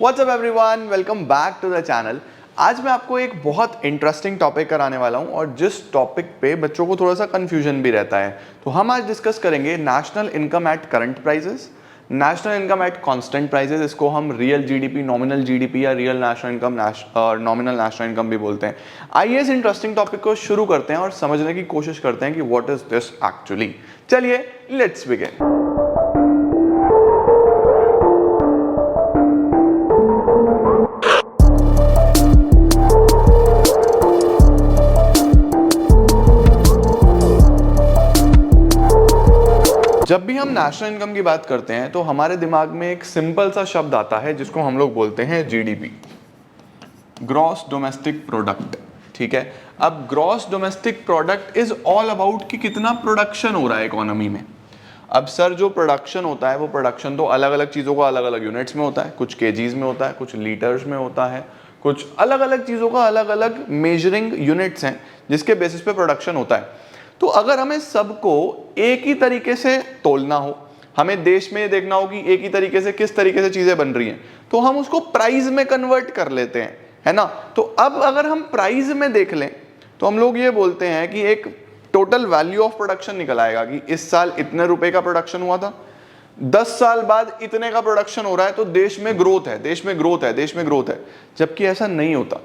WhatsApp everyone, welcome back to the channel. आज मैं आपको एक बहुत इंटरेस्टिंग टॉपिक कराने वाला हूं और जिस टॉपिक पे बच्चों को थोड़ा सा कंफ्यूजन भी रहता है। तो हम आज डिस्कस करेंगे national income at current prices, national income at constant prices. इसको हम रियल जीडीपी, नॉमिनल जीडीपी या रियल नेशनल इनकम और नॉमिनल नेशनल इनकम भी बोलते हैं। आइए इस इंटरेस्टिंग टॉपिक को शुरू करते हैं और समझने की कोशिश करते हैं कि व्हाट इज दिस एक्चुअली। चलिए लेट्स बिगिन। जब भी हम नेशनल इनकम की बात करते हैं तो हमारे दिमाग में एक सिंपल सा शब्द आता है जिसको हम लोग बोलते हैं जीडीपी, ग्रॉस डोमेस्टिक प्रोडक्ट। ठीक है, अब gross domestic product is all about कि कितना प्रोडक्शन हो रहा है इकोनॉमी में। अब सर जो प्रोडक्शन होता है वो प्रोडक्शन तो अलग अलग चीज़ों का अलग अलग यूनिट्स में होता है, कुछ केजीज में होता है, कुछ लीटर्स में होता है, कुछ अलग अलग चीज़ों का अलग अलग मेजरिंग यूनिट्स हैं जिसके बेसिस पे प्रोडक्शन होता है। तो अगर हमें सबको एक ही तरीके से तोलना हो, हमें देश में देखना हो कि एक ही तरीके से किस तरीके से चीजें बन रही हैं, तो हम उसको प्राइस में कन्वर्ट कर लेते हैं, है ना। तो अब अगर हम प्राइस में देख लें तो हम लोग ये बोलते हैं कि एक टोटल वैल्यू ऑफ प्रोडक्शन निकल आएगा कि इस साल इतने रुपए का प्रोडक्शन हुआ था, 10 साल बाद इतने का प्रोडक्शन हो रहा है, तो देश में ग्रोथ है, देश में ग्रोथ है, देश में ग्रोथ है। जबकि ऐसा नहीं होता।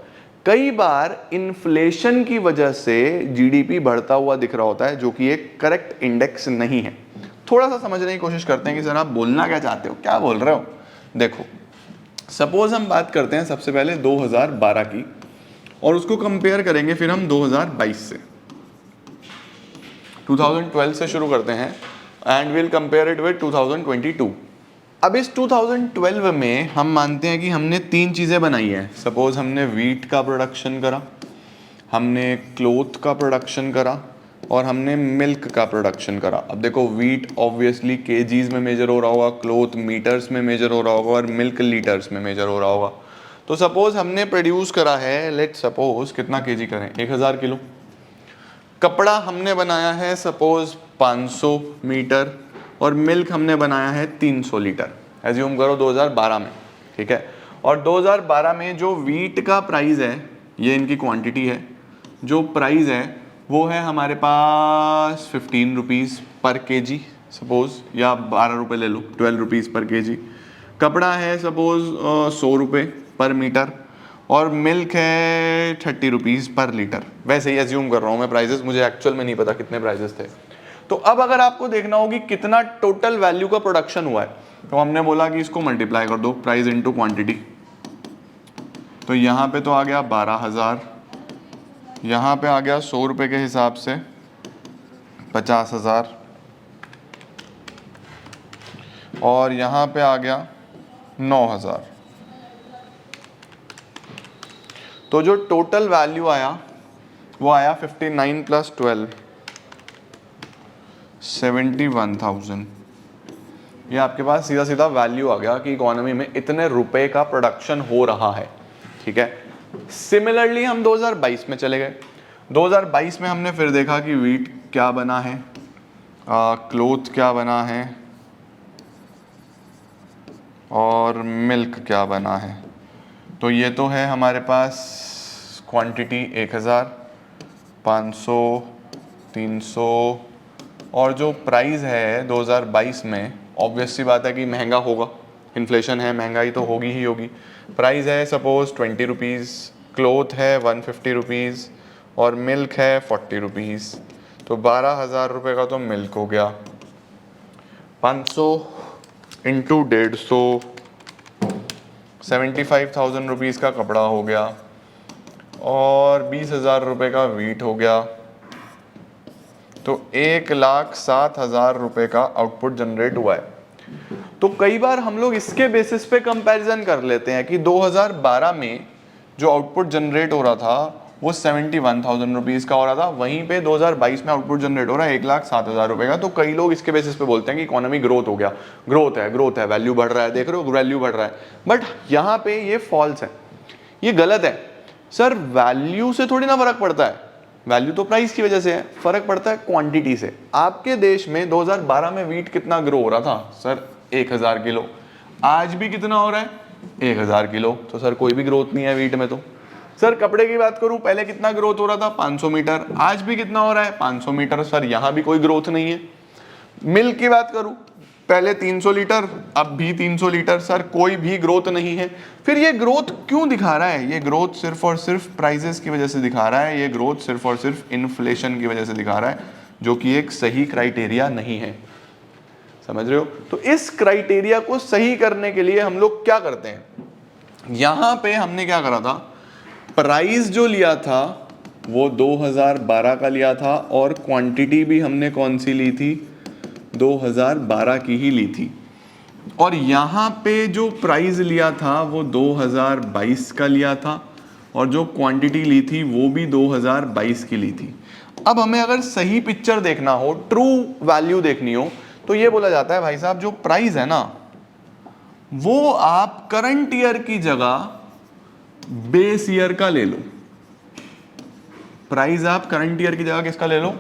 कई बार इन्फ्लेशन की वजह से जीडीपी बढ़ता हुआ दिख रहा होता है, जो कि एक करेक्ट इंडेक्स नहीं है। थोड़ा सा समझने की कोशिश करते हैं कि सर आप बोलना क्या चाहते हो, क्या बोल रहे हो। देखो, सपोज हम बात करते हैं सबसे पहले 2012 की और उसको कंपेयर करेंगे फिर हम 2022 से। 2012 से शुरू करते हैं and will compare it with 2022। अब इस 2012 में हम मानते हैं कि हमने तीन चीज़ें बनाई है। सपोज हमने वीट का प्रोडक्शन करा, हमने क्लोथ का प्रोडक्शन करा और हमने मिल्क का प्रोडक्शन करा। अब देखो, वीट ऑब्वियसली केजीज में मेजर हो रहा होगा, क्लोथ मीटर्स में मेजर हो रहा होगा और मिल्क लीटर्स में मेजर हो रहा होगा। तो सपोज हमने प्रोड्यूस करा है, लेट सपोज कितना केजी करें, 1000 किलो। कपड़ा हमने बनाया है सपोज 500 मीटर और मिल्क हमने बनाया है 300 लीटर। एज्यूम करो 2012 में, ठीक है। और 2012 में जो वीट का प्राइस है, ये इनकी क्वांटिटी है, जो प्राइस है वो है हमारे पास 15 रुपीज़ पर केजी सपोज, या 12 रुपये ले लो, 12 रुपीज़ पर केजी। कपड़ा है सपोज 100 रुपये पर मीटर और मिल्क है 30 रुपीज़ पर लीटर। वैसे ही एज्यूम कर रहा हूँ मैं प्राइजेस, मुझे एक्चुअल में नहीं पता कितने प्राइजेस थे। तो अब अगर आपको देखना होगी कितना टोटल वैल्यू का प्रोडक्शन हुआ है, तो हमने बोला कि इसको मल्टीप्लाई कर दो प्राइस इनटू क्वांटिटी। तो यहाँ पे तो आ गया 12,000, यहाँ पे आ गया 100 रुपये के हिसाब से 50,000 और यहाँ पे आ गया 9,000। तो जो टोटल वैल्यू आया वो आया 59 प्लस 12 71,000। ये आपके पास सीधा सीधा वैल्यू आ गया कि इकोनॉमी में इतने रुपए का प्रोडक्शन हो रहा है। ठीक है, सिमिलरली हम 2022 में चले गए। 2022 में हमने फिर देखा कि वीट क्या बना है, क्लोथ क्या बना है और मिल्क क्या बना है। तो ये तो है हमारे पास क्वांटिटी 1000, 500, 300 और जो प्राइस है 2022 में, ऑब्वियस सी बात है कि महंगा होगा, इन्फ्लेशन है, महंगाई तो होगी ही होगी। प्राइस है सपोज 20 रुपीज़, क्लोथ है 150 रुपीज़ और मिल्क है 40 रुपीज़। तो 12,000 रुपये का तो मिल्क हो गया, 500 इंटू 150 75,000 रुपीज़ का कपड़ा हो गया और 20,000 रुपये का वीट हो गया। तो 1,07,000 रुपये का आउटपुट जनरेट हुआ है। तो कई बार हम लोग इसके बेसिस पे कंपैरिजन कर लेते हैं कि 2012 में जो आउटपुट जनरेट हो रहा था वो 71,000 रुपीज़ का हो रहा था, वहीं पे 2022 में आउटपुट जनरेट हो रहा है 1,07,000 रुपये का। तो कई लोग इसके बेसिस पे बोलते हैं कि इकोनॉमी ग्रोथ हो गया, ग्रोथ है, वैल्यू बढ़ रहा है, देख रहे हो वैल्यू बढ़ रहा है। बट यहाँ पे ये फॉल्स है, ये गलत है। सर वैल्यू से थोड़ी ना फर्क पड़ता है, वैल्यू तो प्राइस की वजह से है, फर्क पड़ता है क्वांटिटी से। आपके देश में 2012 में वीट कितना ग्रो हो रहा था सर, 1000 किलो। आज भी कितना हो रहा है, 1000 किलो। तो सर कोई भी ग्रोथ नहीं है वीट में। तो सर कपड़े की बात करूं, पहले कितना ग्रोथ हो रहा था 500 मीटर, आज भी कितना हो रहा है 500 मीटर। सर यहाँ भी कोई ग्रोथ नहीं है। मिल्क की बात करूं, पहले 300 लीटर, अब भी 300 लीटर। सर कोई भी ग्रोथ नहीं है। फिर ये ग्रोथ क्यों दिखा रहा है? ये ग्रोथ सिर्फ और सिर्फ प्राइसेस की वजह से दिखा रहा है। ये ग्रोथ सिर्फ और सिर्फ इन्फ्लेशन की वजह से दिखा रहा है, जो कि एक सही क्राइटेरिया नहीं है। समझ रहे हो? तो इस क्राइटेरिया को सही करने के लिए हम लोग क्या करते हैं, यहां पे हमने क्या करा था, प्राइस जो लिया था वो 2012 का लिया था और क्वांटिटी भी हमने कौन सी ली थी, 2012 की ही ली थी। और यहाँ पे जो प्राइस लिया था वो 2022 का लिया था और जो क्वांटिटी ली थी वो भी 2022 की ली थी। अब हमें अगर सही पिक्चर देखना हो, ट्रू वैल्यू देखनी हो, तो ये बोला जाता है भाई साहब जो प्राइस है ना, वो आप करंट ईयर की जगह बेस ईयर का ले लो। प्राइस आप करंट ईयर की जगह किसका ले लो,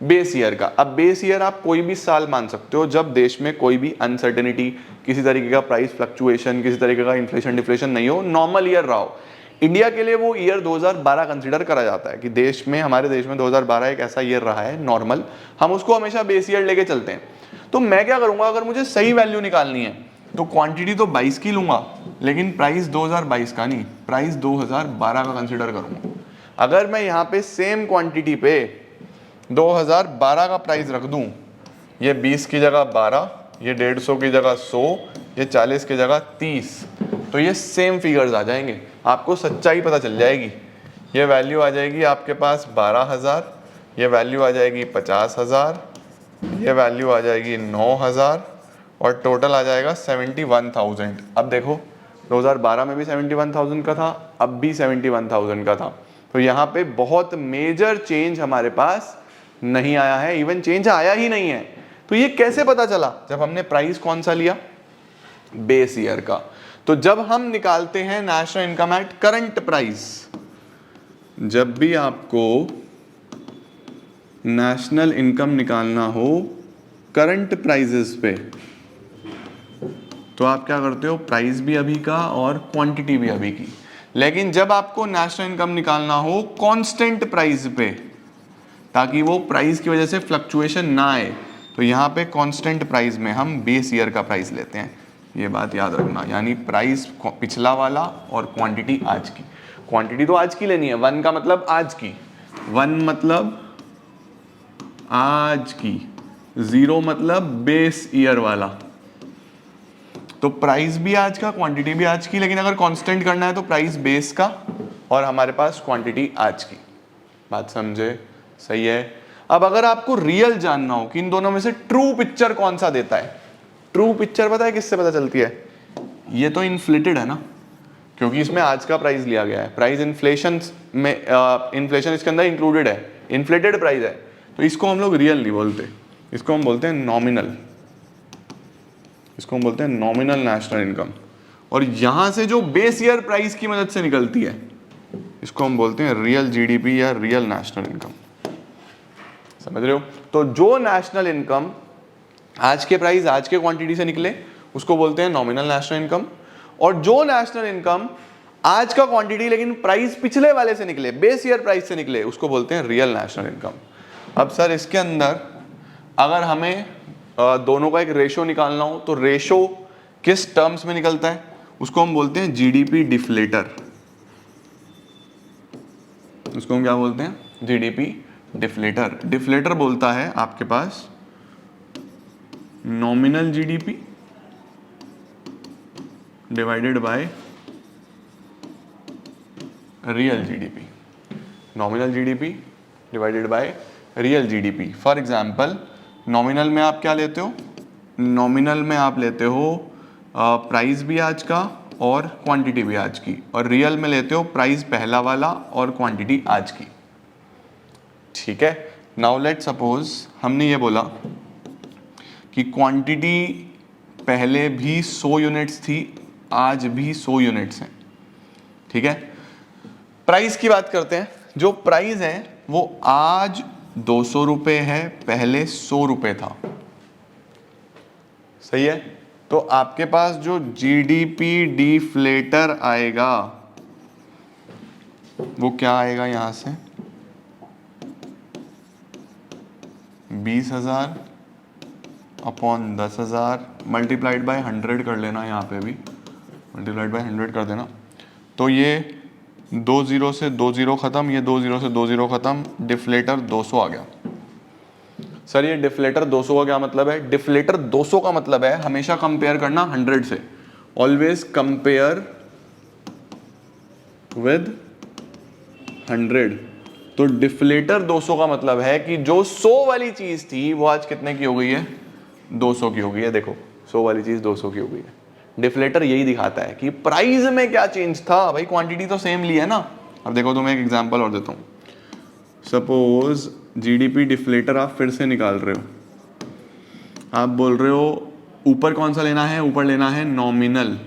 बेस ईयर का। अब बेस ईयर आप कोई भी साल मान सकते हो जब देश में कोई भी अनसर्टेनिटी, किसी तरीके का प्राइस फ्लक्चुएशन, किसी तरीके का इन्फ्लेशन डिफ्लेशन नहीं हो, नॉर्मल ईयर रहा हो। इंडिया के लिए वो ईयर 2012 कंसीडर करा जाता है कि देश में, हमारे देश में 2012 एक ऐसा ईयर रहा है नॉर्मल, हम उसको हमेशा बेस ईयर लेके चलते हैं। तो मैं क्या करूंगा, अगर मुझे सही वैल्यू निकालनी है तो क्वांटिटी तो 22 की लूंगा, लेकिन प्राइस 2022 का नहीं, प्राइस 2012 का कंसीडर करूंगा। अगर मैं यहाँ पे सेम क्वांटिटी पे 2012 का प्राइस रख दूं, ये 20 की जगह 12, ये 150 की जगह 100, ये 40 की जगह 30, तो ये सेम फिगर्स आ जाएंगे, आपको सच्चाई पता चल जाएगी। ये वैल्यू आ जाएगी आपके पास 12,000, ये वैल्यू आ जाएगी 50,000, ये वैल्यू आ जाएगी 9,000 और टोटल आ जाएगा 71,000। अब देखो 2012 में भी 71,000 का था, अब भी 71,000 का था। तो यहाँ पे बहुत मेजर चेंज हमारे पास नहीं आया है, इवन चेंज आया ही नहीं है। तो ये कैसे पता चला? जब हमने प्राइस कौन सा लिया, बेस ईयर का। तो जब हम निकालते हैं national income at current price, जब भी आपको नेशनल इनकम निकालना हो करंट प्राइसेस पे, तो आप क्या करते हो, प्राइस भी अभी का और क्वांटिटी भी अभी की। लेकिन जब आपको नेशनल इनकम निकालना हो कांस्टेंट प्राइस पे, ताकि वो प्राइस की वजह से फ्लक्चुएशन ना आए, तो यहाँ पे कांस्टेंट प्राइस में हम बेस ईयर का प्राइस लेते हैं। ये बात याद रखना, यानी प्राइस पिछला वाला और क्वांटिटी आज की। क्वांटिटी तो आज की लेनी है, 1 का मतलब आज की, 1 मतलब आज की, 0 मतलब बेस ईयर वाला। तो प्राइस भी आज का, क्वांटिटी भी आज की, लेकिन अगर कांस्टेंट करना है तो प्राइस बेस का और हमारे पास क्वांटिटी आज की। बात समझे? सही है। अब अगर आपको रियल जानना हो कि इन दोनों में से ट्रू पिक्चर कौन सा देता है, ट्रू पिक्चर पता है किससे पता चलती है? ये तो इन्फ्लेटेड है ना, क्योंकि इसमें आज का प्राइस लिया गया है। प्राइस इन्फ्लेशन में, इन्फ्लेशन इसके अंदर इंक्लूडेड है, इन्फ्लेटेड प्राइस है, तो इसको हम लोग रियल नहीं बोलते, इसको हम बोलते हैं नॉमिनल। इसको हम बोलते हैं नॉमिनल नेशनल इनकम। और यहां से जो बेस ईयर प्राइस की मदद से निकलती है, इसको हम बोलते हैं रियल जीडीपी या रियल नेशनल इनकम। समझ रहे हो? तो जो नेशनल इनकम आज के प्राइस, आज के क्वांटिटी से निकले, उसको बोलते हैं नॉमिनल नेशनल इनकम। और जो नेशनल इनकम आज का क्वांटिटी लेकिन प्राइस पिछले वाले से निकले, बेस ईयर प्राइस से निकले, उसको बोलते हैं रियल नेशनल इनकम। अब सर इसके अंदर अगर हमें दोनों का एक रेशो निकालना हो, तो रेशो किस टर्म्स में निकलता है? उसको हम बोलते हैं जीडीपी डिफ्लेटर। उसको हम क्या बोलते हैं? GDP deflator. डिफ्लेटर बोलता है आपके पास nominal GDP divided by real GDP. Nominal GDP divided by real GDP. For example, nominal में आप क्या लेते हो? नॉमिनल में आप लेते हो प्राइस भी आज का और क्वांटिटी भी आज की, और रियल में लेते हो प्राइस पहला वाला और क्वांटिटी आज की। ठीक है। नाउ लेट सपोज हमने ये बोला कि क्वांटिटी पहले भी 100 यूनिट्स थी, आज भी 100 यूनिट्स हैं। ठीक है। प्राइस की बात करते हैं। जो प्राइस है वो आज 200 रुपये है, पहले 100 रुपये था। सही है। तो तो आपके पास जो जीडीपी डिफ्लेटर आएगा वो क्या आएगा, यहां से 20,000 अपॉन 10,000 मल्टीप्लाइड बाय 100 कर लेना, यहाँ पे भी मल्टीप्लाइड बाय 100 कर देना। तो ये 2 0 से 2 0 ख़त्म, ये 2 0 से 2 0 ख़त्म, डिफ्लेटर 200 आ गया। सर ये डिफ्लेटर 200 का क्या मतलब है? डिफ्लेटर 200 का मतलब है हमेशा कंपेयर करना 100 से, ऑलवेज कंपेयर विद 100। तो डिफ्लेटर 200 का मतलब है कि जो 100 वाली चीज थी वो आज कितने की हो गई है? 200 की हो गई है। देखो 100 वाली चीज 200 की हो गई है। डिफ्लेटर यही दिखाता है कि प्राइस में क्या चेंज था। भाई क्वांटिटी तो सेम ली है ना। अब देखो तो मैं एक एग्जांपल और देता हूँ। सपोज जीडीपी डिफ्लेटर आप फिर से निकाल रहे हो, आप बोल रहे हो ऊपर कौन सा लेना है? ऊपर लेना है नॉमिनल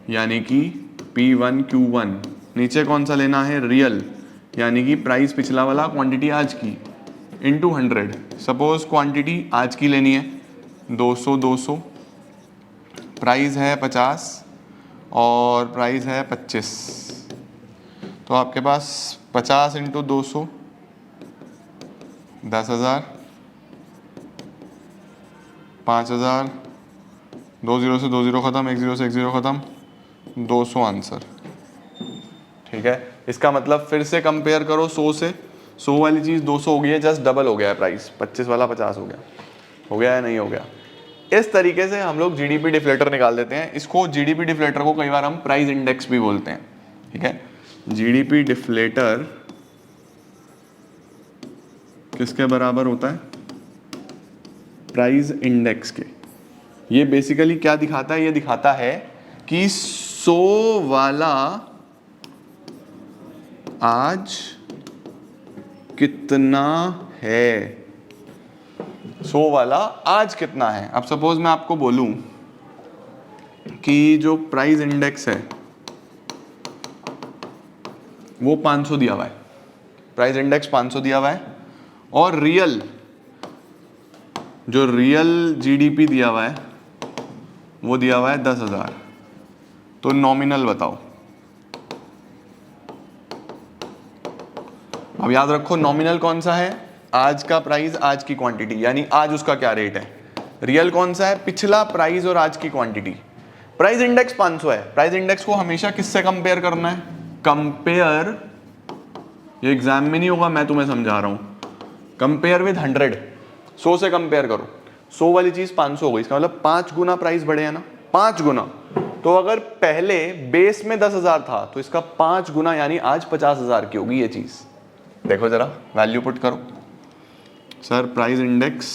यानी कि P1 Q1, नीचे कौन सा लेना है? रियल यानी कि प्राइस पिछला वाला, क्वांटिटी आज की, इनटू 100। सपोज क्वांटिटी आज की लेनी है 200, प्राइस है 50 और प्राइस है 25। तो आपके पास 50 इंटू 200 10,000, 5,000, 2 0 से 2 0 ख़त्म, 1 0 से 1 0 ख़त्म, 200 आंसर। ठीक है, इसका मतलब फिर से कंपेयर करो 100 से। 100 वाली चीज़ 200 हो गई है, जस्ट डबल हो गया है प्राइस, 25 वाला 50 हो गया या नहीं हो गया? इस तरीके से हम लोग जीडीपी डिफ्लेटर निकाल देते हैं। इसको जीडीपी डिफ्लेटर को कई बार हम प्राइस इंडेक्स भी बोलते हैं। ठीक है, जीडीपी डिफ्लेटर किसके बराबर होता है? प्राइस इंडेक्स के। ये बेसिकली क्या दिखाता है? ये दिखाता है कि 100 वाला आज कितना है, 100 वाला आज कितना है। अब सपोज मैं आपको बोलूं कि जो प्राइस इंडेक्स है वो 500 दिया हुआ है, प्राइस इंडेक्स 500 दिया हुआ है, और रियल जो रियल जीडीपी दिया हुआ है वो दिया हुआ है 10,000। तो नॉमिनल बताओ। अब याद रखो नॉमिनल कौन सा है? आज का प्राइस, आज की क्वांटिटी, यानी आज उसका क्या रेट है। रियल कौन सा है? पिछला प्राइस और आज की क्वांटिटी। प्राइस इंडेक्स 500 है। प्राइस इंडेक्स को हमेशा किससे कंपेयर करना है? कंपेयर, ये एग्जाम में नहीं होगा, मैं तुम्हें समझा रहा हूं, कंपेयर विद 100। 100 से कंपेयर करो, 100 वाली चीज 500 हो गई, इसका मतलब 5 गुना प्राइस बढ़े है ना, 5 गुना। तो अगर पहले बेस में 10,000 था तो इसका 5 गुना यानी आज 50,000 की होगी ये चीज। देखो जरा वैल्यू पुट करो। Sir price index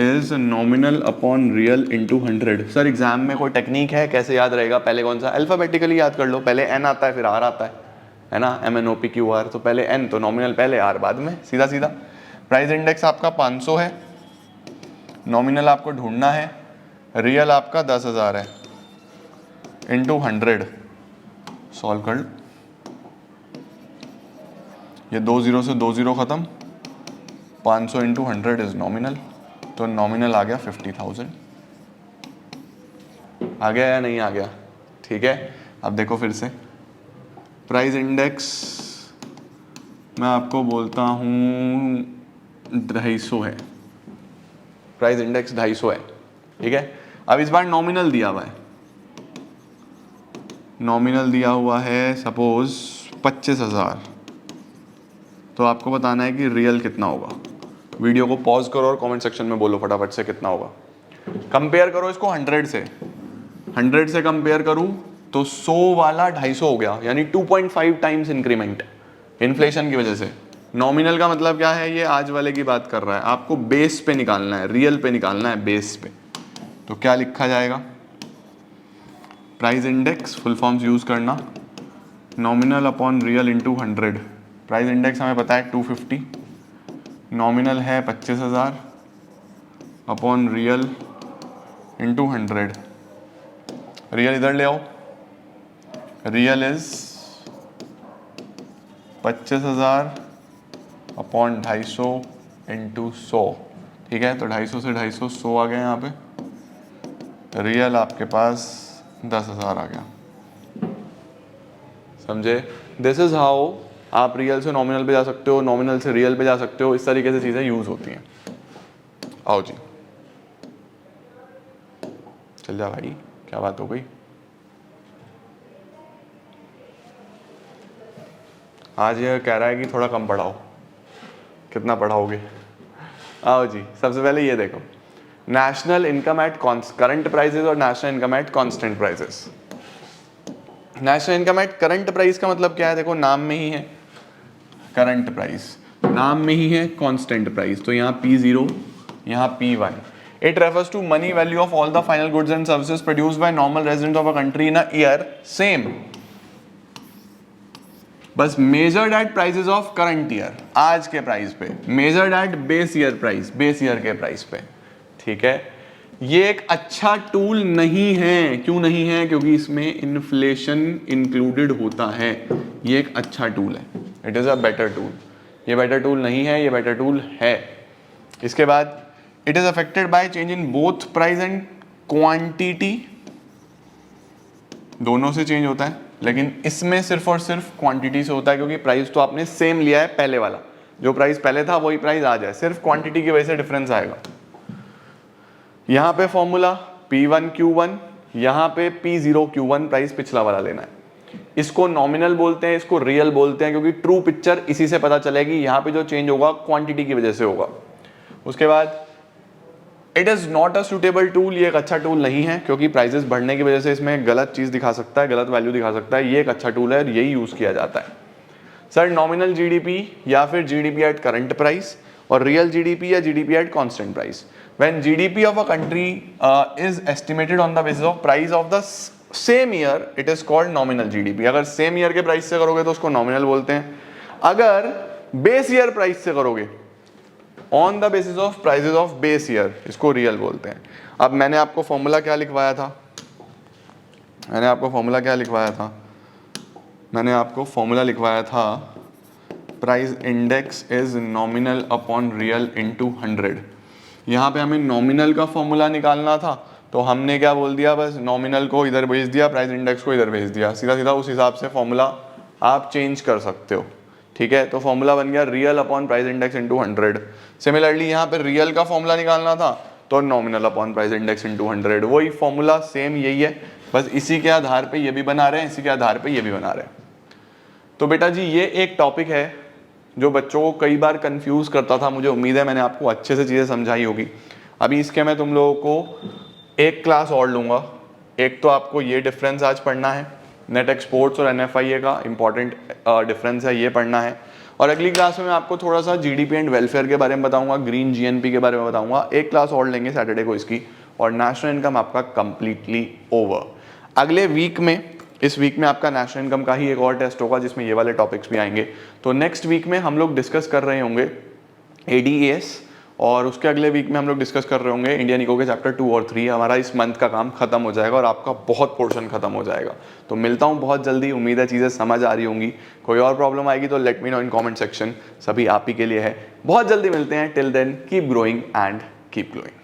is nominal upon real into 100। Sir exam में कोई टेक्निक है, कैसे याद रहेगा? पहले कौन सा? अल्फाबेटिकली याद कर लो। पहले एन आता है फिर आर आता है ना, MNOPQR। तो पहले एन, तो नॉमिनल पहले, आर बाद में, सीधा सीधा। प्राइस इंडेक्स आपका 500 है, नॉमिनल आपको ढूंढना है, रियल आपका 10,000 है, इंटू 100 सॉल्व कर। ये 2 0 से 2 0 ख़त्म, 500 इंटू 100 इज नॉमिनल। तो नॉमिनल आ गया 50,000। आ गया या नहीं आ गया? ठीक है, अब देखो फिर से प्राइस इंडेक्स मैं आपको बोलता हूँ 250 है, प्राइस इंडेक्स 250 है। ठीक है, अब इस बार नॉमिनल दिया हुआ है, नॉमिनल दिया हुआ है सपोज 25,000। तो आपको बताना है कि रियल कितना होगा। वीडियो को पॉज करो और कमेंट सेक्शन में बोलो फटाफट से कितना होगा। कंपेयर करो इसको 100 से, 100 से कंपेयर करूं तो 100 वाला 250 हो गया, यानी 2.5 टाइम्स इंक्रीमेंट इन्फ्लेशन की वजह से। नॉमिनल का मतलब क्या है? ये आज वाले की बात कर रहा है, आपको बेस पे निकालना है, रियल पे निकालना है, बेस पे। तो क्या लिखा जाएगा? Price index full forms use करना, nominal upon real into 100। Price index हमें पता है 250, नॉमिनल है 25,000 अपॉन रियल इंटू 100। रियल इधर ले आओ, रियल इज 25,000 अपॉन 250 इंटू 100। ठीक है, तो 250 से 250 100 आ गया यहाँ पे, रियल आपके पास 10,000 आ गया। समझे? दिस इज हाउ आप रियल से नॉमिनल पे जा सकते हो, नॉमिनल से रियल पे जा सकते हो, इस तरीके से चीजें यूज होती हैं। आओ जी, चल जा भाई, क्या बात हो गई? आज ये कह रहा है कि थोड़ा कम पढ़ाओ, कितना पढ़ाओगे? आओ जी, सबसे पहले ये देखो, national income at current prices और national income at constant prices. National income at current price का मतलब क्या है? देखो नाम में ही है करंट प्राइस, नाम में ही है कांस्टेंट प्राइस, तो यहाँ P0, यहाँ P1। It refers to money value of all the final goods and services produced by normal residents of a country in a year, same, बस measured at prices of current year, आज के price पे, measured at base year price, base year के price पे। ठीक है, ये एक अच्छा टूल नहीं है। क्यों नहीं है? क्योंकि इसमें इन्फ्लेशन इंक्लूडेड होता है। ये एक अच्छा टूल है, it is a better tool. ये बेटर टूल नहीं है, ये बेटर टूल है। इसके बाद it is affected by change in both price and quantity, दोनों से चेंज होता है, लेकिन इसमें सिर्फ और सिर्फ क्वांटिटी से होता है, क्योंकि प्राइस तो आपने सेम लिया है, पहले वाला जो प्राइस पहले था वही प्राइस आ जाए, सिर्फ क्वांटिटी की वजह से डिफरेंस आएगा। यहाँ पे फॉर्मूला P1Q1, यहाँ पे P0Q1 प्राइस पिछला वाला लेना है। इसको नॉमिनल बोलते हैं, इसको रियल बोलते हैं, क्योंकि ट्रू पिक्चर इसी से पता चलेगी। यहाँ पे जो चेंज होगा क्वांटिटी की वजह से होगा। उसके बाद it is not a suitable tool, ये एक अच्छा टूल नहीं है, क्योंकि प्राइसेस बढ़ने की वजह से इसमें गलत चीज दिखा सकता है, गलत वैल्यू दिखा सकता है। ये एक अच्छा टूल है और यही यूज किया जाता है। सर नॉमिनल जीडीपी या फिर जीडीपी एट करंट प्राइस और रियल जीडीपी या GDP at constant price. When GDP of a country is estimated on the basis of price of the same year, it is called nominal GDP. अगर same year के price से करोगे तो उसको nominal बोलते हैं। अगर बेस ईयर प्राइस से करोगे, on the basis of prices of base year, इसको रियल बोलते हैं। अब मैंने आपको फॉर्मूला क्या लिखवाया था? मैंने आपको फॉर्मूला लिखवाया था price index is nominal upon real into 100। यहाँ पे हमें नॉमिनल का फॉर्मूला निकालना था, तो हमने क्या बोल दिया, बस नॉमिनल को इधर भेज दिया, प्राइस इंडेक्स को इधर भेज दिया, सीधा सीधा उस हिसाब से फॉर्मूला आप चेंज कर सकते हो। ठीक है, तो फॉर्मूला बन गया real upon price index into 100। Similarly यहाँ पे रियल का फॉर्मूला निकालना था, तो nominal upon price index into 100। वही फॉर्मूला सेम यही है, बस इसी के आधार पे ये भी बना रहे हैं, इसी के आधार पे ये भी बना रहे हैं। तो बेटा जी ये एक टॉपिक है जो बच्चों को कई बार कंफ्यूज करता था। मुझे उम्मीद है मैंने आपको अच्छे से चीज़ें समझाई होगी। अभी इसके मैं तुम लोगों को एक क्लास और लूँगा। एक तो आपको ये डिफरेंस आज पढ़ना है, नेट एक्सपोर्ट्स और NFIA का इंपॉर्टेंट डिफरेंस है, ये पढ़ना है। और अगली क्लास में मैं आपको थोड़ा सा GDP एंड वेलफेयर के बारे में बताऊंगा, ग्रीन GNP के बारे में बताऊंगा। एक क्लास और लेंगे सैटरडे को इसकी, और नेशनल इनकम आपका कंप्लीटली ओवर। अगले वीक में, इस वीक में आपका नेशनल इनकम का ही एक और टेस्ट होगा जिसमें ये वाले टॉपिक्स भी आएंगे। तो नेक्स्ट वीक में हम लोग डिस्कस कर रहे होंगे ADAS, और उसके अगले वीक में हम लोग डिस्कस कर रहे होंगे इंडियन इको के चैप्टर 2 और 3। हमारा इस मंथ का काम खत्म हो जाएगा और आपका बहुत पोर्शन खत्म हो जाएगा। तो मिलता हूँ बहुत जल्दी, उम्मीद है चीज़ें समझ आ रही होंगी। कोई और प्रॉब्लम आएगी तो let me know in comment section, सभी आप ही के लिए है। बहुत जल्दी मिलते हैं, till then keep growing and keep glowing.